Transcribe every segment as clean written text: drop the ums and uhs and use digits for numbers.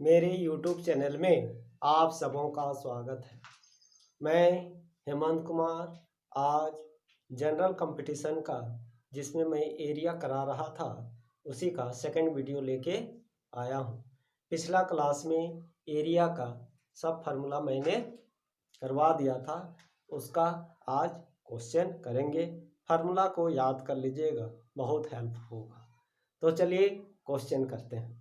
मेरे YouTube channel में आप सबों का स्वागत है। मैं हेमंत कुमार आज जनरल कंपटीशन का जिसमें मैं एरिया करा रहा था उसी का सेकंड वीडियो लेके आया हूँ। पिछला क्लास में एरिया का सब फार्मूला मैंने करवा दिया था, उसका आज क्वेश्चन करेंगे। फार्मूला को याद कर लीजिएगा, बहुत हेल्प होगा। तो चलिए क्वेश्चन करते हैं।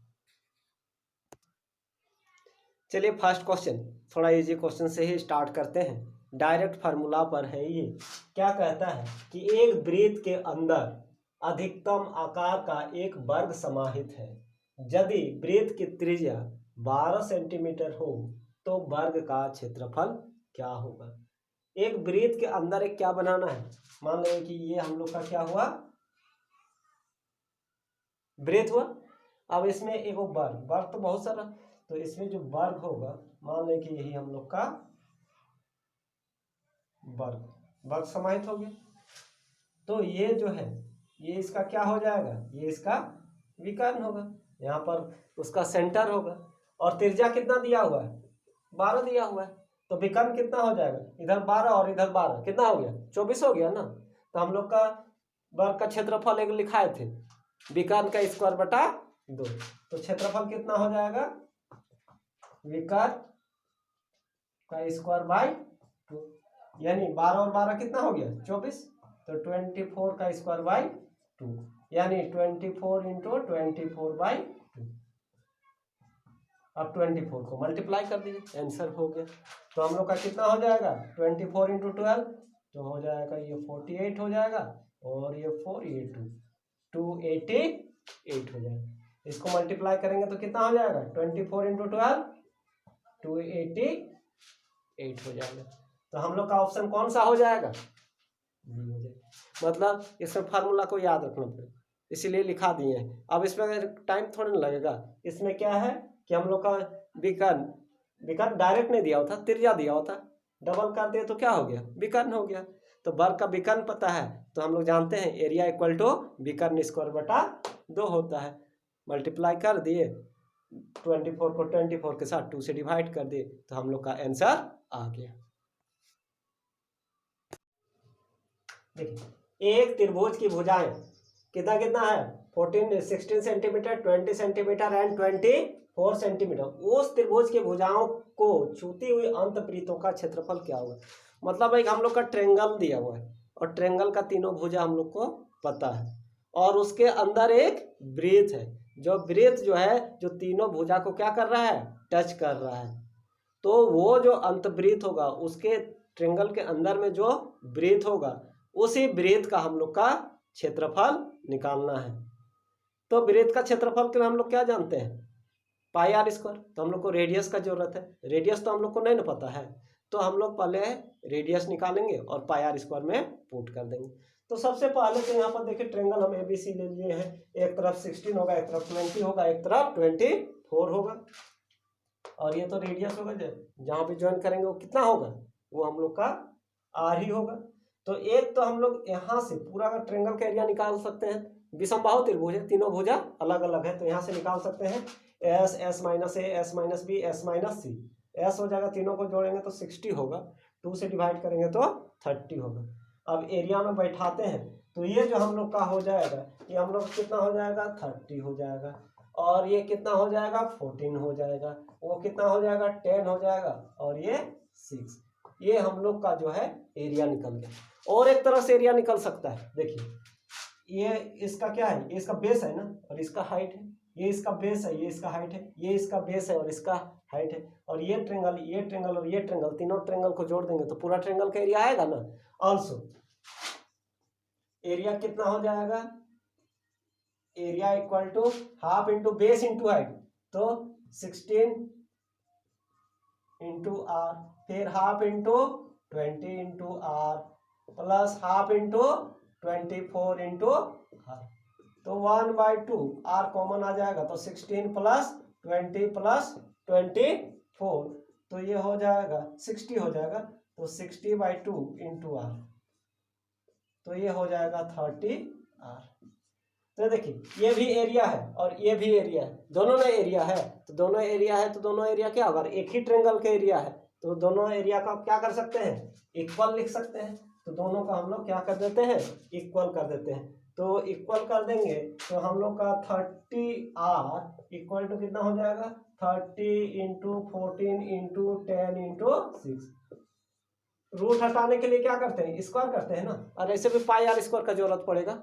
चलिए फर्स्ट क्वेश्चन, थोड़ा इजी क्वेश्चन से ही स्टार्ट करते हैं। डायरेक्ट फार्मूला पर है ये। क्या कहता है कि एक वृत्त के अंदर अधिकतम आकार का एक वर्ग समाहित है। यदि वृत्त की त्रिज्या 12 सेंटीमीटर हो तो वर्ग का क्षेत्रफल क्या होगा। एक वृत्त के अंदर एक क्या बनाना है, मान लें कि ये हम लोग का क्या हुआ, वृत्त हुआ। अब इसमें एक वर्ग, वर्ग तो बहुत सारा, तो इसमें जो वर्ग होगा मान लें कि यही हम लोग का वर्ग, वर्ग समाहित हो गया। तो ये जो है ये इसका क्या हो जाएगा, ये इसका विकर्ण होगा। यहाँ पर उसका सेंटर होगा और त्रिज्या कितना दिया हुआ है, 12 दिया हुआ है। तो विकर्ण कितना हो जाएगा, इधर 12 और इधर 12 कितना हो गया, 24 हो गया ना। तो हम लोग का वर्ग का क्षेत्रफल एक लिखाए थे, विकर्ण का स्क्वायर बटा 2। तो क्षेत्रफल कितना हो जाएगा, विकर्ण का स्क्वायर बाय 2, यानी 12 और 12 कितना हो गया, 24। तो 24 का स्क्वायर बाय 2, यानी 24 इंटू 24/2। अब 24 को मल्टीप्लाई कर दीजिए, आंसर हो गया। तो हम लोग का कितना हो जाएगा, 24 इंटू 12 तो हो जाएगा ये 48 हो जाएगा, और ये 4 ये 288 हो जाएगा। इसको मल्टीप्लाई करेंगे तो कितना हो जाएगा, 24 इंटू 12 288 हो जाएगा। तो हम लोग का ऑप्शन कौन सा हो जाएगा, बी हो जाएगा। मतलब इसमें फार्मूला को याद रखना पड़ेगा, इसीलिए लिखा दिए हैं। अब इसमें टाइम थोड़ा ना लगेगा। इसमें क्या है कि हम लोग का विकर्ण डायरेक्ट नहीं दिया होता, त्रिज्या दिया होता, डबल कर दिए तो क्या हो गया, विकर्ण हो गया। तो वर्ग का विकर्ण पता है तो हम लोग जानते हैं एरिया इक्वल टू विकर्ण स्क्वायर बटा 2 होता है। मल्टीप्लाई कर दिए, 24 को 24 के साथ 2 से डिवाइड कर दिए तो हम लोग का आंसर आ गया। देखिए एक त्रिभुज की भुजाएं कितना कितना है, 16 सेंटीमीटर, 20 सेंटीमीटर एंड 24 सेंटीमीटर। उस त्रिभुज की भुजाओं को छूती हुई अंतवृत्तों का क्षेत्रफल क्या होगा। मतलब एक हम लोग का ट्रेंगल दिया हुआ है और ट्रेंगल का तीनों भुजा हम लोग को पता है, और उसके अंदर एक वृत्त है। जो वृत्त जो है जो तीनों भुजा को क्या कर रहा है, टच कर रहा है। तो वो जो अंतवृत्त होगा उसके ट्रेंगल के अंदर में जो वृत्त होगा उसी वृत्त का हम लोग का क्षेत्रफल निकालना है। तो वृत्त का क्षेत्रफल के लिए हम लोग क्या जानते हैं, पाई आर स्क्वायर। तो हम लोग को रेडियस का जरूरत है, रेडियस तो हम लोग को नहीं ना पता है, तो हम लोग पहले रेडियस निकालेंगे और पाई आर स्क्वायर में पुट कर देंगे। तो सबसे पहले तो यहाँ पर देखिए ट्रेंगल हम एबीसी ले लिए हैं, एक तरफ 16 होगा, एक तरफ 20 होगा, एक तरफ 24 होगा, और ये तो रेडियस होगा, जहाँ पे ज्वाइन करेंगे वो कितना होगा, वो हम लोग का आर ही होगा। तो एक तो हम लोग यहाँ से पूरा का ट्रेंगल का एरिया निकाल सकते हैं। विषमबाहु त्रिभुज है, तीनों भुजा अलग अलग है, तो यहाँ से निकाल सकते हैं S, S minus A, S minus B, S minus C. S हो जाएगा, तीनों को जोड़ेंगे तो 60 होगा, 2 से डिवाइड करेंगे तो 30 होगा। अब एरिया में बैठाते हैं तो ये जो हम लोग का हो जाएगा, ये हम लोग कितना हो जाएगा, 30 हो जाएगा, और ये कितना हो जाएगा, 14 हो जाएगा, वो कितना हो जाएगा, 10 हो जाएगा, और ये 6। ये हम लोग का जो है एरिया निकल गया। और एक तरह से एरिया निकल सकता है, देखिए ये इसका क्या है, ये इसका बेस है ना, और इसका हाइट है, ये इसका बेस है, ये इसका हाइट है, ये इसका बेस है और इसका हाइट है, और ये ट्रेंगल, ये ट्रेंगल और ये ट्रेंगल, तीनों ट्रेंगल को जोड़ देंगे तो पूरा ट्रेंगल का एरिया आएगा ना। ऑल्सो एरिया कितना हो जाएगा, area equal to half into base into height, तो 16 इंटू आर, फिर half into 20 into r, plus half into 24 into r, तो 1/2 आर कॉमन आ जाएगा, तो 16 प्लस 20 प्लस 24, तो ये हो जाएगा 60 हो जाएगा, तो 60/2 इंटू आर, तो ये हो जाएगा 30 आर। तो देखिए ये भी एरिया है और ये भी एरिया है, दोनों में एरिया है, तो दोनों एरिया है तो दोनों एरिया क्या होगा, एक ही ट्रेंगल का एरिया है, तो दोनों एरिया का क्या कर सकते हैं, इक्वल लिख सकते हैं। तो दोनों का हम लोग क्या कर देते हैं, इक्वल कर देते हैं। तो इक्वल कर देंगे तो हम लोग का 30R इक्वल टू कितना हो जाएगा, 30 इंटू 14 इंटू 10 इंटू 6। रूट हटाने के लिए क्या करते हैं, स्क्वायर करते हैं ना, और ऐसे भी पाई आर स्क्वायर का जरूरत पड़ेगा,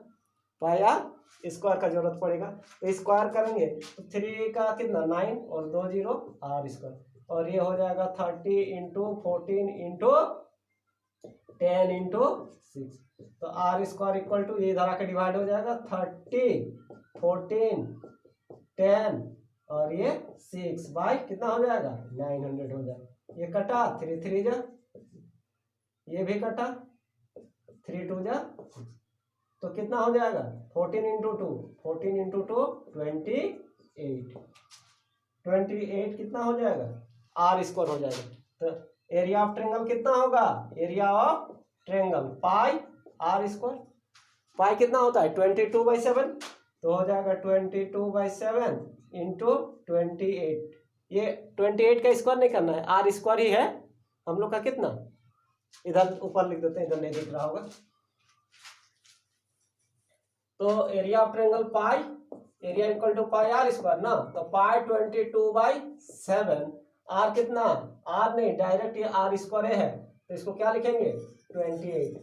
पाई आर स्क्वायर का जरूरत पड़ेगा। तो स्क्वायर करेंगे तो 3 का कितना 9 और 2 0 आर स्क्वायर, और ये हो जाएगा 30 इंटू 14 इंटू 10 इंटू 6। तो आर स्क्वायर इक्वल टू ये इधर आके डिवाइड हो जाएगा 30 14 10 और ये 6 बाई कितना हो जाएगा 900 हो जाएगा। ये कटा 3 3 जा, ये भी कटा 3 2 जा, तो कितना हो जाएगा 14 इंटू 2 14 इंटू 2 28 कितना हो जाएगा आर स्क्वायर हो जाएगा। तो एरिया ऑफ ट्रेंगल कितना होगा, area of triangle pi r square, pi कितना होता है 22/7, तो हो जाएगा 22/7 इंटू 28। ये 28 का स्क्वायर नहीं करना है, आर स्क्वायर ही है हम लोग का कितना, इधर ऊपर लिख देते हैं, इधर नहीं दिख रहा होगा। तो area of triangle pi, area equal to pi r square ना, तो पाई 22/7, आर कितना, आर नहीं डायरेक्ट ये आर स्क्वायर है, तो इसको क्या लिखेंगे 28,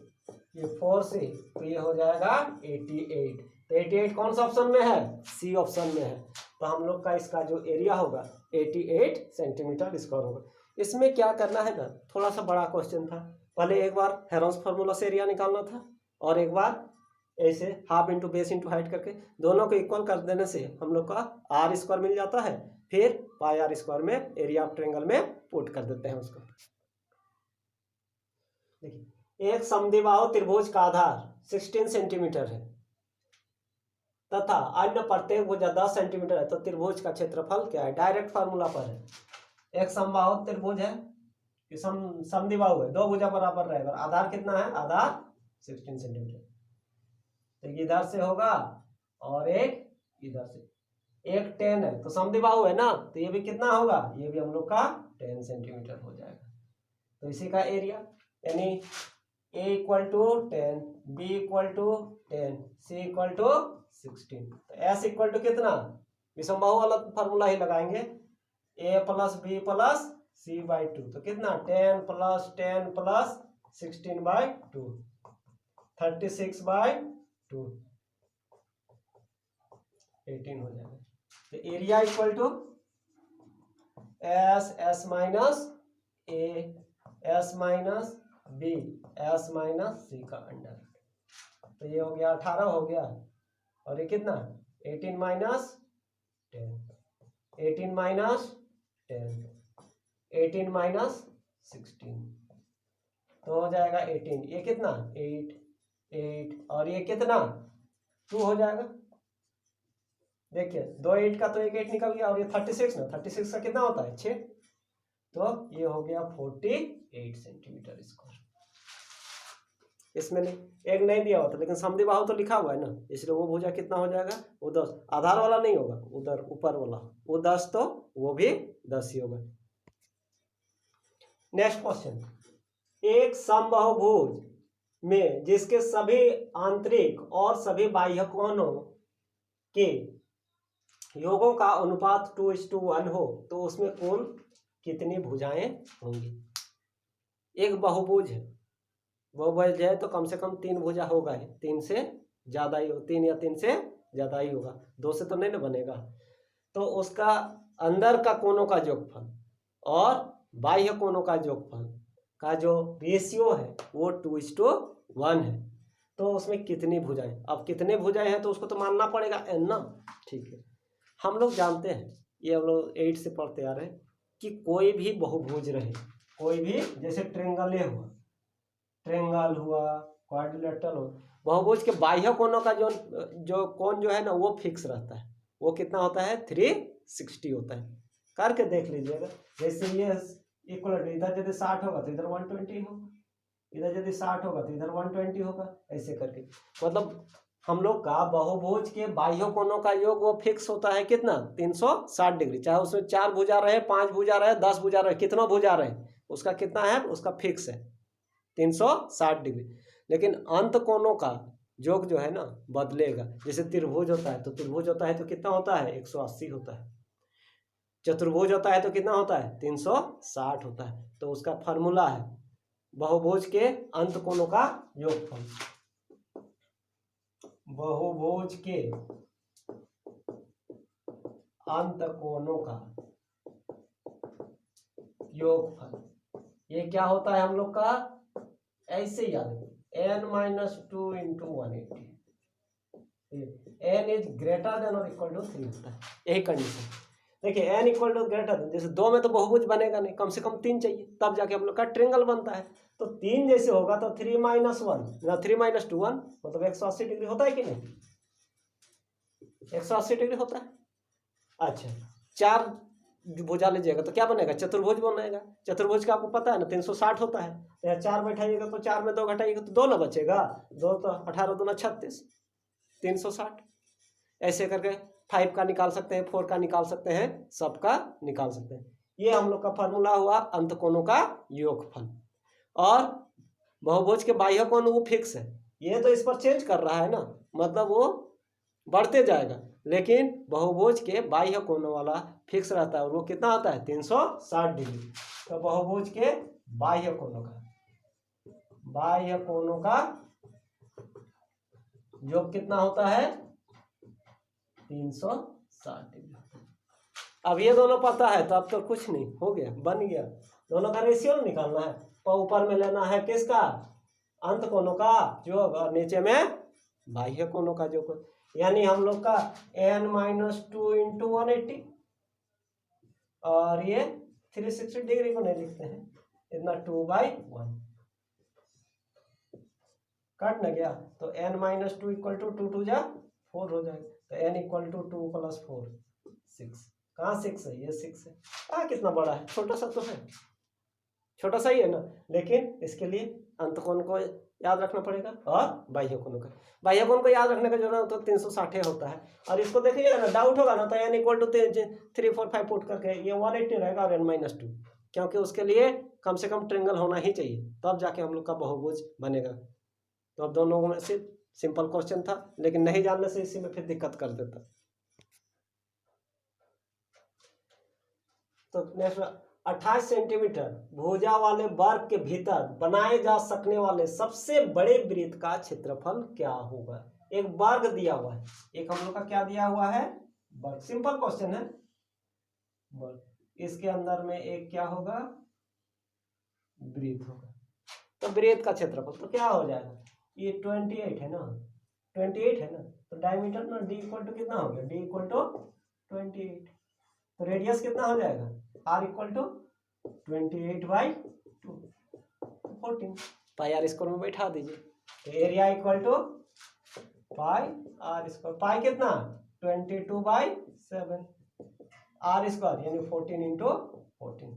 ये 4 से, तो ये हो जाएगा 88। तो 88 कौन सा ऑप्शन में है, सी ऑप्शन में है। तो हम लोग का इसका जो एरिया होगा 88 सेंटीमीटर स्क्वायर होगा। इसमें क्या करना है ना, थोड़ा सा बड़ा क्वेश्चन था, पहले एक बार हेरोंस फार्मूला से एरिया निकालना था, और एक बार ऐसे half into base into height करके दोनों को इक्वल कर देने से हम लोग का आर स्क्वायर मिल जाता है, फिर पाई आर स्क्वायर में एरिया ऑफ ट्रायंगल में पुट कर देते हैं उसको। देखिए एक समद्विबाहु त्रिभुज का आधार 16 सेंटीमीटर है तथा अन्य प्रत्येक भुजा 10 सेंटीमीटर है, तो त्रिभुज का क्षेत्रफल क्या है, डायरेक्ट फार्मूला पर है। एक समबाहु त्रिभुज है, समद्विबाहु है, दो भुजा बराबर रहेगा, आधार कितना है, आधार 16 सेंटीमीटर, तो इधर से होगा और एक इधर से, एक 10 है तो समद्विबाहु है ना, तो ये भी कितना होगा, ये भी हम लोग का 10 सेंटीमीटर हो जाएगा। तो इसी का एरिया यानी a equal to 10, b equal to 10, c equal to 16, तो s इक्वल टू कितना, विषमबाहु वाला फार्मूला ही लगाएंगे, a plus b plus c by 2, तो कितना 10 प्लस 10 प्लस 16/2, 36/2, 18 हो जाएगा। तो area equal to s minus a s minus b s minus c का अंडर, तो ये हो गया 18 हो गया, और ये कितना 18 माइनस 10, 18 माइनस 10, 18 माइनस 16, तो हो जाएगा 18, ये कितना 8 और ये कितना 2 हो जाएगा। देखिए 2 8 का तो एक 8 निकल गया, और ये 36 ना, 36 का कितना होता है 6, तो ये हो गया 48 सेंटीमीटर स्क्वायर। इसमें नहीं, एक नहीं दिया होता, लेकिन समद्विबाहु तो लिखा हुआ है ना, इसलिए वो भुजा कितना हो जाएगा, वो 10, आधार वाला नहीं होगा, उधर ऊपर वाला वो 10, तो वो भी 10 ही होगा। नेक्स्ट क्वेश्चन, एक समबाहुभुज में जिसके सभी आंतरिक और सभी बाह्य कोणों के योगों का अनुपात 2:1 हो, तो उसमें कुल कितनी भुजाएं होंगी। एक बहुभुज है, बहुभुज है तो कम से कम 3 भुजा होगा ही, 3 से ज्यादा ही हो, 3 या 3 से ज्यादा ही होगा, 2 से तो नहीं ना बनेगा। तो उसका अंदर का कोणों का योगफल और बाह्य कोणों का योगफल का जो रेशियो है वो 2:1 है, तो उसमें कितनी भुजाएं, अब कितने भुजाएं हैं तो उसको तो मानना पड़ेगा n ना, ठीक है। हम लोग जानते हैं, ये हम लोग 8 से पढ़ते आ रहे हैं कि कोई भी बहुभुज रहे, कोई भी, जैसे ट्रेंगल हुआ, क्वाड्रिलेटरल हो, बहुभुज के बाह्य कोणों का जो कोण जो है ना वो फिक्स रहता है, वो कितना होता है 360 होता है। करके देख लीजिएगा, जैसे ये इक्वल इधर यदि 60 होगा तो इधर 120 होगा, इधर यदि 60 होगा तो इधर 120 होगा, ऐसे करके मतलब हम लोग का बहुभुज के बाह्य कोणों का योग वो फिक्स होता है कितना, 360 डिग्री। चाहे उसमें 4 भुजा रहे, 5 भुजा रहे, 10 भुजा रहे, कितना भुजा रहे, उसका कितना है, उसका फिक्स है 360 डिग्री। लेकिन अंत कोणों का योग जो है ना बदलेगा। जैसे त्रिभुज होता है तो त्रिभुज होता है तो कितना होता है, 180 होता है। चतुर्भुज होता है तो कितना होता है, 360 होता है। तो उसका फॉर्मूला है बहुभुज के अंत कोणों का योगफल। बहुभुज के अंत कोणों का योगफल, ये क्या होता है हम लोग का, ऐसे याद n-2 into 180, n is greater than और इक्वल टू 3 होता है। यही कंडीशन देखिए, n equal to greater than, जैसे 2 में तो बहुभुज बनेगा नहीं, कम से कम 3 चाहिए तब जाके हम लोग का ट्रायंगल बनता है। तो 3 जैसे होगा तो 3 - 1 ना 3 - 2 1, मतलब 180 डिग्री होता है कि नहीं, 180 डिग्री होता है। अच्छा, 4 भुजा लीजिएगा तो क्या बनेगा, चतुर्भुज बनेगा। चतुर्भुज का आपको पता है ना 360 होता है। तो 4 बैठाइएगा तो 4 में 2 घटाइएगा तो 2 ना बचेगा, 2 तो 18 दूना 36, 360। ऐसे करके 5 का निकाल सकते हैं, 4 का निकाल सकते हैं, सबका निकाल सकते हैं। ये हम लोग का फॉर्मूला हुआ अंत कोणों का योगफल। और बहुभुज के बाह्य कोण वो फिक्स है, ये तो इस पर चेंज कर रहा है ना, मतलब वो बढ़ते जाएगा। लेकिन बहुभुज के बाह्य कोणों वाला फिक्स रहता है और वो कितना आता है, 360 डिग्री। तो बहुभुज के बाह्य कोणों का योग कितना होता है, 360 डिग्री। अब ये दोनों पता है तो अब तो कुछ नहीं, हो गया, बन गया। दोनों का रेशियो निकालना है, तो ऊपर में लेना है किसका, अंत कोणों का योग, और नीचे में बाह्य कोणों का योग। यानी हम लोग का n-2 इंटू 180, और ये 360 डिग्री को नहीं लिखते हैं, इतना 2/1 कट न गया। तो n-2 इक्वल टू 2 2 जा 4 हो जाएगा। तो n इक्वल टू 2 + 4 6। कहाँ 6 है, ये 6 है। कितना बड़ा है, छोटा सा तो है, छोटा सा ही है ना। लेकिन इसके लिए अंत कोण को याद रखना पड़ेगा और बाह्य कोण का। बाह्य कोण को याद रखने का जरूरत तो 360 होता है। और इसको देखिएगा ना, डाउट होगा ना तो n इक्वल टू 3 4 5 पुट करके ये 180 रहेगा और n-2, क्योंकि उसके लिए कम से कम ट्रायंगल होना ही चाहिए, तब जाके हम लोग का बहुभुज बनेगा। तो अब दोनों में से सिंपल क्वेश्चन था, लेकिन नहीं जानने से इसी में फिर दिक्कत कर देता। तो नेक्स्ट 28 सेंटीमीटर भुजा वाले वर्ग के भीतर बनाए जा सकने वाले सबसे बड़े वृत्त का क्षेत्रफल क्या होगा। एक वर्ग दिया हुआ है, एक हम लोग का क्या दिया हुआ है, वर्ग। सिंपल क्वेश्चन है, वर्ग। इसके अंदर में एक क्या होगा, वृत्त होगा। तो वृत्त का क्षेत्रफल तो क्या हो जाएगा, ये 28 है ना, 28 है ना, तो डायमीटर ना d इक्वल टू कितना हो गया, d इक्वल टू 28। तो रेडियस कितना हो जाएगा, r equal to 28/2 14 pi r square में बैठा दीजिए। तो area equal to pi r square, pi कितना 22/7, आर स्क्वायर यानी 14 इंटू 14,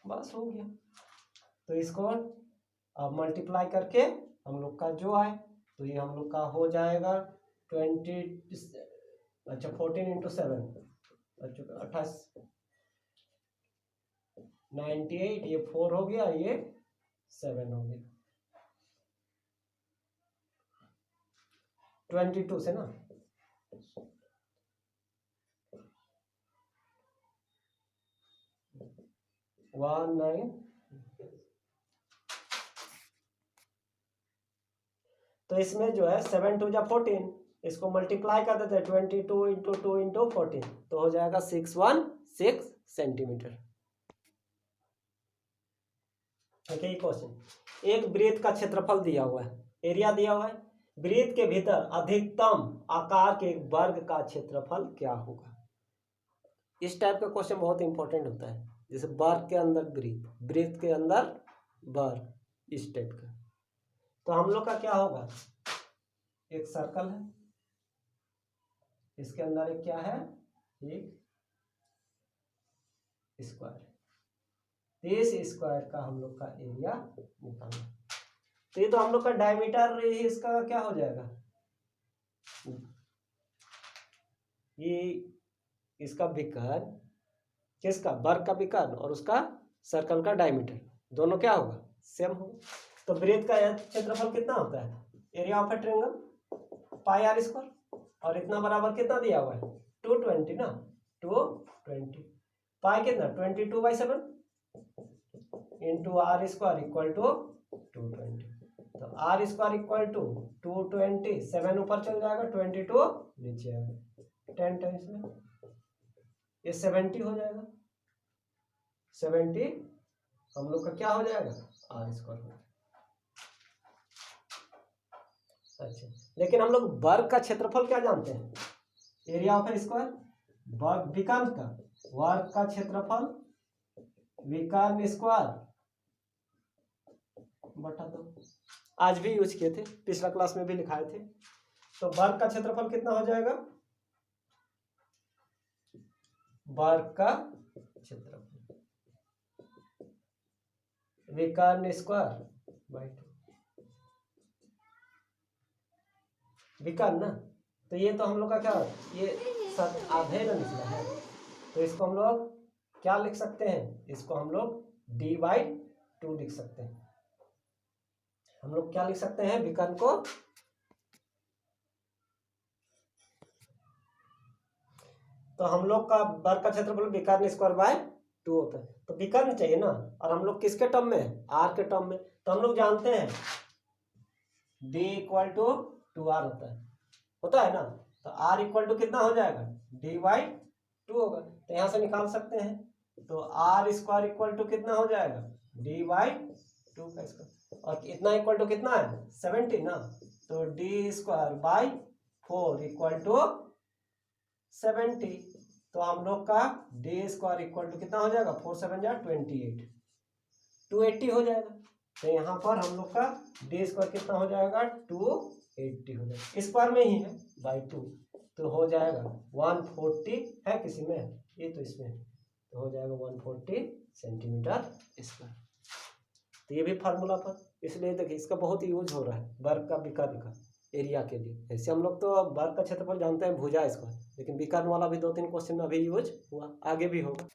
बस हो गया। तो इसको अब मल्टीप्लाई करके हम लोग का जो आए, तो ये हम लोग का हो जाएगा 20, अच्छा 14 इंटू 7, अच्छा 28, 98, ये 4 हो गया, ये 7 हो गया, 22 से ना, वन 9। तो इसमें जो है 7 2 जा 14, इसको मल्टीप्लाई कर देते हैं 22 इंटू 2 इंटू 14, तो हो जाएगा 616 सेंटीमीटर। ठीक है, क्वेश्चन। एक वृत्त का क्षेत्रफल दिया हुआ है, एरिया दिया हुआ है, वृत्त के भीतर अधिकतम आकार के वर्ग का क्षेत्रफल क्या होगा। इस टाइप का क्वेश्चन बहुत इंपॉर्टेंट होता है, जैसे वर्ग के अंदर वृत्त, वृत्त के अंदर वर्ग, इस टाइप का। तो हम लोग का क्या होगा, एक सर्कल है, इसके अंदर एक क्या है, एक स्क्वायर। इस स्क्वायर का हम लोग का एरिया निकालना। तो ये तो हम लोग का डायमीटर इसका क्या हो जाएगा, ये इसका विकर्ण, किसका, वर्ग का विकर्ण और उसका सर्कल का डायमीटर दोनों क्या होगा, सेम होगा। तो वृत्त का क्षेत्रफल कितना होता है, area of a triangle pi r square, और इतना बराबर कितना दिया हुआ है 220 ना, 220 पाई कितना 22/7 into r square equal to 220। तो आर स्क्वायर इक्वल टू 220, 7 ऊपर चल जाएगा 22 नीचे आएगा, 10 टाइम्स में ये 70 हो जाएगा, 70 हम लोग का क्या हो जाएगा आर स्क्वायर हो जाएगा। अच्छा, लेकिन हम लोग वर्ग का क्षेत्रफल क्या जानते हैं, एरिया ऑफ ए स्क्वायर, वर्ग विकर्ण का, वर्ग का क्षेत्रफल विकर्ण स्क्वायर बटा 2, आज भी यूज किए थे, पिछला क्लास में भी लिखाए थे। तो वर्ग का क्षेत्रफल कितना हो जाएगा, वर्ग का क्षेत्रफल विकर्ण स्क्वायर बाय 2, विकर्ण ना, तो ये तो हम लोग का क्या, ये सब आधे ना निकला है, तो इसको हम लोग क्या लिख सकते हैं, इसको हम लोग d/2 लिख सकते हैं। हम लोग क्या लिख सकते हैं विकर्ण को, तो हम लोग का वर्ग का क्षेत्रफल विकर्ण स्क्वायर बाय 2 होता है, तो विकर्ण चाहिए ना, और हम लोग किसके टर्म में, आर के टर्म में, तो हम लोग जानते हैं d इक्वल टू 2r होता है ना, तो r इक्वल टू कितना हो जाएगा d/2 होगा, तो यहां से निकाल सकते हैं, तो आर स्क्वायर इक्वल टू कितना हो जाएगा d/2 का स्क्वायर, और इतना इक्वल टू कितना है 70 ना, तो d square by 4 equal to 70, तो हम लोग का d स्क्वायर इक्वल टू कितना हो जाएगा 4 7 जा 28, 280 हो जाएगा। तो यहाँ पर हम लोग का d स्क्वायर कितना हो जाएगा 280 हो जाएगा, स्क्वायर में ही है बाई 2, तो हो जाएगा 140 है किसी में, ये तो इसमें, तो हो जाएगा 140 सेंटीमीटर स्क्वायर। तो ये भी फार्मूला पर, इसलिए देखिए इसका बहुत यूज हो रहा है वर्ग का विकर्ण का एरिया के लिए। ऐसे हम लोग तो वर्ग का क्षेत्रफल जानते हैं भुजा स्क्वायर, लेकिन विकर्ण वाला भी 2-3 क्वेश्चन में अभी यूज हुआ, आगे भी होगा।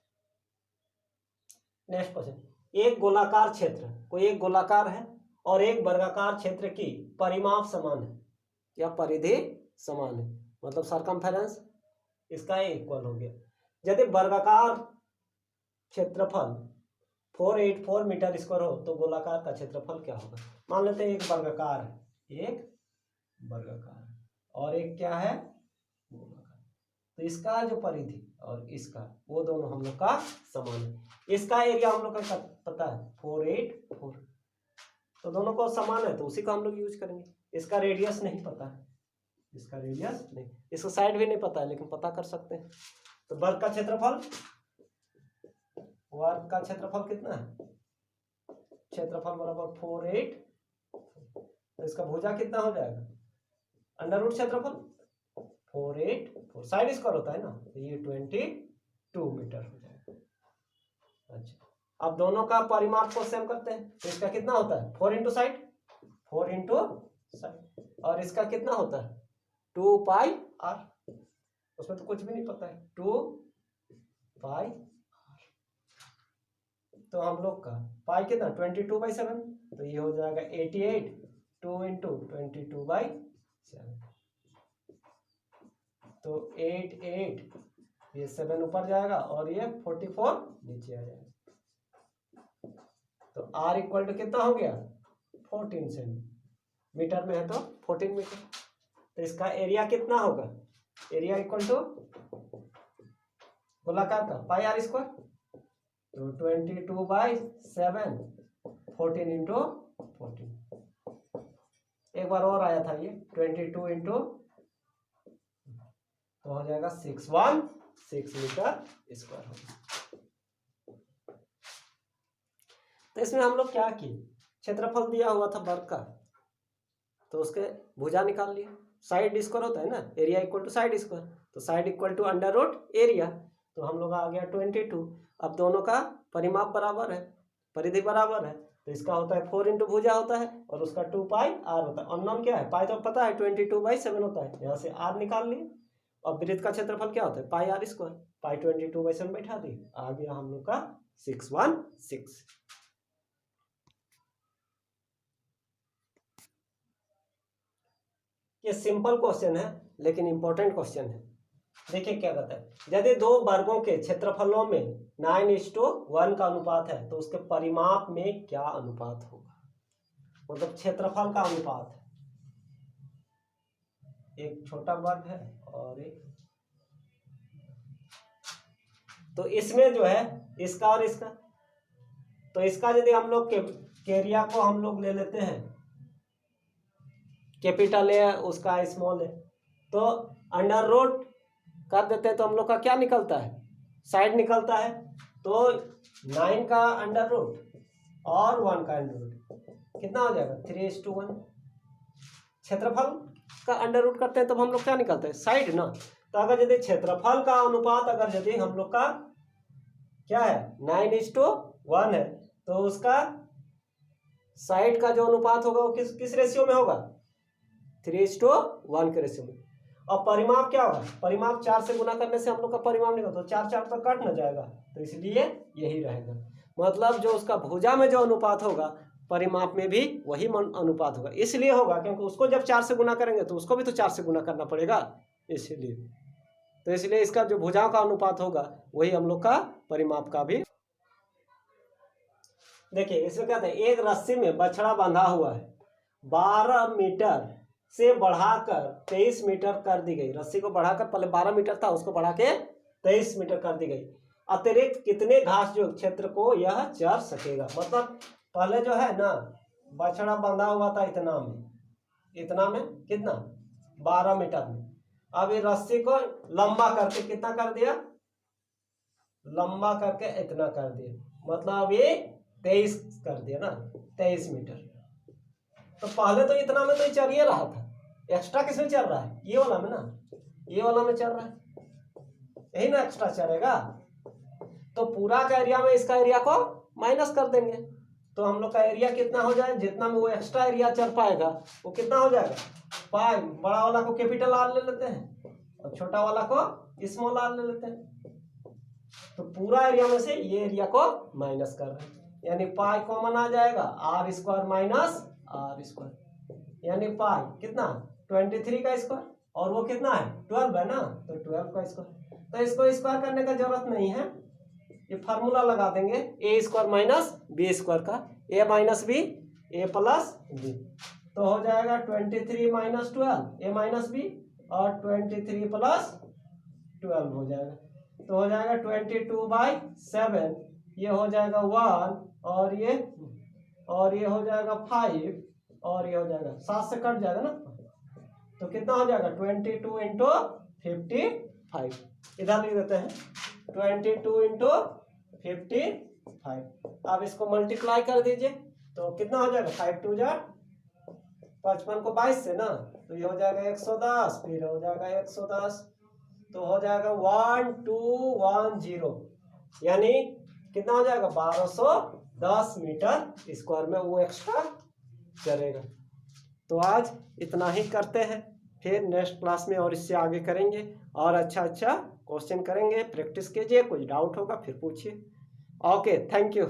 नेक्स्ट क्वेश्चन, एक गोलाकार क्षेत्र, कोई एक गोलाकार है और एक वर्गाकार क्षेत्र की परिमाप समान है या परिधि समान है, मतलब सरकमफेरेंस इसका इक्वल हो गया। यदि वर्गाकार क्षेत्रफल 484 मीटर स्क्वायर हो तो गोलाकार का क्षेत्रफल क्या होगा। मान लेते हैं एक वर्गाकार है, एक वर्गाकार है और एक क्या है गोलाकार, तो इसका जो परिधि और इसका वो दोनों हम लोग का समान है। इसका एरिया हम लोग का पता है 484, तो दोनों को समान है तो उसी का हम लोग यूज करेंगे। इसका रेडियस नहीं पता है, इसका रेडियस नहीं, इसका साइड भी नहीं पता है, लेकिन पता कर सकते हैं। तो वर्ग का क्षेत्रफल, वर्ग का क्षेत्रफल कितना है, क्षेत्रफल बराबर 48, तो इसका भुजा कितना हो जाएगा अंडर रूट क्षेत्रफल 484, साइड स्क्वायर होता है ना, तो ये 22 मीटर हो जाएगा। अच्छा, अब दोनों का परिमाप को सेम करते हैं, तो इसका कितना होता है 4 इंटू साइड, 4 इंटू साइड, और इसका कितना होता है 2 पाई आर, उसमें तो कुछ भी नहीं पता है 2 पाई आर, तो हम लोग का पाई कितना 22/7, तो ये हो जाएगा 88, 2 इंटू 22/7, तो 88, ये 7 ऊपर जाएगा और ये 44 नीचे आ जाएगा, तो r इक्वल टू कितना हो गया 14 सेंटीमीटर में है तो 14 मीटर। तो इसका एरिया कितना होगा, एरिया इक्वल टू गोलाकार का पाई आर स्क्वायर, तो 22/7 14 इंटू 14, एक बार और आया था ये 22 इंटू, तो हो जाएगा 616 मीटर स्क्वायर होगा। तो इसमें हम लोग क्या किए, क्षेत्रफल दिया हुआ था वर्ग का, तो उसके भुजा निकाल लिए, साइड स्क्वायर होता है ना, area equal to side square, तो side equal to under root area, तो हम लोग आ गया 22। अब दोनों का परिमाप बराबर है, परिधि बराबर है, तो इसका होता है 4 इंटू भुजा होता है और उसका 2 पाई आर होता है। अननोन क्या है, पाई तो पता है 22/7 होता है, यहाँ से आर निकाल लिए। और वृत्त का क्षेत्रफल क्या होता है, पाई आर स्क्वायर, पाई 22/7 बैठा दी, आ गया हम लोग का 616। ये सिंपल क्वेश्चन है लेकिन इंपॉर्टेंट क्वेश्चन है। देखिए क्या कहता है, यदि दो वर्गों के क्षेत्रफलों में 9:1 का अनुपात है तो उसके परिमाप में क्या अनुपात होगा, मतलब क्षेत्रफल का अनुपात है। एक छोटा वर्ग है और एक, तो इसमें जो है इसका और इसका, तो इसका यदि हम लोग के एरिया को हम लोग ले लेते हैं, कैपिटल है उसका स्मॉल है, तो अंडर रूट कर देते हैं तो हम लोग का क्या निकलता है, साइड निकलता है। तो 9 का अंडर रूट और 1 का अंडर रूट कितना हो जाएगा, 3:1। क्षेत्रफल का अंडर रूट करते हैं तो हम लोग क्या निकलते हैं, साइड ना। तो अगर यदि क्षेत्रफल का अनुपात अगर यदि हम लोग का क्या है 9:1 है, तो उसका साइड का जो अनुपात होगा वो किस रेशियो में होगा, 3:1 के रेशियो में। और परिमाप क्या होगा, परिमाप 4 से गुना करने से हम लोग का परिमाप निकलता है, तो 4 तो कट ना जाएगा, तो इसलिए यही रहेगा। मतलब जो उसका भुजा में जो अनुपात होगा परिमाप में भी वही अनुपात होगा। इसलिए होगा क्योंकि उसको जब 4 से गुना करेंगे तो उसको भी तो 4 से गुना करना पड़ेगा, इसीलिए। तो इसलिए इसका जो भुजाओं का अनुपात होगा वही हम लोग का परिमाप का भी। देखिए इसमें कहते हैं एक रस्सी में बछड़ा बंधा हुआ है, 12 मीटर से बढ़ाकर 23 मीटर कर दी गई। रस्सी को बढ़ाकर, पहले 12 मीटर था उसको बढ़ा के 23 मीटर कर दी गई। अतिरिक्त कितने घास जो क्षेत्र को यह चर सकेगा, मतलब पहले जो है ना बछड़ा बंधा हुआ था इतना में कितना 12 मीटर में। अब ये रस्सी को लंबा करके कितना कर दिया, लंबा करके इतना कर दिया, मतलब ये 23 कर दिया ना, 23 मीटर। तो पहले तो इतना में तो ये चल ही रहा था, एक्स्ट्रा किसमें चल रहा है, ये वाला में ना, ये वाला में चल रहा है, यही ना एक्स्ट्रा चलेगा। तो पूरा का एरिया में इसका एरिया को माइनस कर देंगे, तो हम लोग का एरिया कितना हो जाए, जितना में वो एक्स्ट्रा एरिया चल पाएगा वो कितना हो जाएगा, पाई। बड़ा वाला को कैपिटल आर ले लेते हैं और छोटा वाला को स्मॉल आर ले लेते हैं। तो पूरा एरिया में से ये एरिया को माइनस कर रहे हैं, यानी पाई कॉमन आ जाएगा, r square minus r square, यानी पाई कितना 23 का स्क्वायर, और वो कितना है 12 है ना, तो 12 का स्क्वायर। तो इसको स्क्वायर करने का जरूरत नहीं है, ये फार्मूला लगा देंगे ए स्क्वायर माइनस बी स्क्वायर का, ए माइनस बी ए प्लस बी, तो हो जाएगा 23 माइनस 12 ए माइनस बी, और 23 प्लस 12 हो जाएगा, तो हो जाएगा 22/7, ये हो जाएगा 1, और ये हो जाएगा 5, और ये हो जाएगा 7 से कट जाएगा ना, तो कितना हो जाएगा 22 इंटू 55, इधर लिख देते हैं 22 इंटू 55। अब इसको मल्टीप्लाई कर दीजिए तो कितना हो जाएगा, 5 2 जा 55 को 22 से ना, तो ये हो जाएगा 110, फिर हो जाएगा 110, तो हो जाएगा 1210, यानी कितना हो जाएगा 1210 मीटर स्क्वायर में वो एक्स्ट्रा चलेगा। तो आज इतना ही करते हैं, फिर नेक्स्ट क्लास में और इससे आगे करेंगे और अच्छा क्वेश्चन करेंगे, प्रैक्टिस कीजिए, कुछ डाउट होगा फिर पूछिए। Okay, thank you.